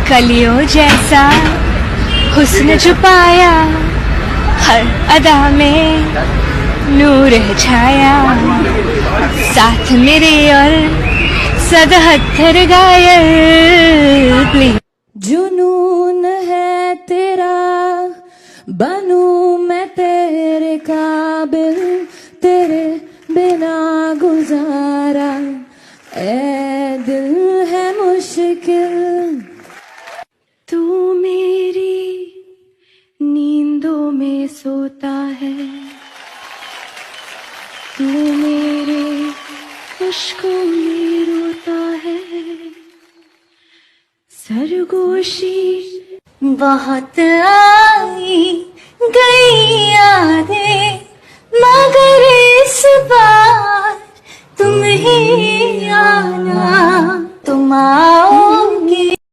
कलियों जैसा हुस्न छुपाया, हर अदा में नूर है छाया, साथ मेरे और सदा हत्थर गायल प्लीज। जुनून है तेरा, बनूं मैं तेरे काबिल, तेरे बिना गुजारा ए दिल है मुश्किल। तू मेरी नींदों में सोता है, तू मेरे खुशकों में रोता है, सरगोशी बहुत आई गई यादें, मगर इस बार तुम ही आना, तुम आओ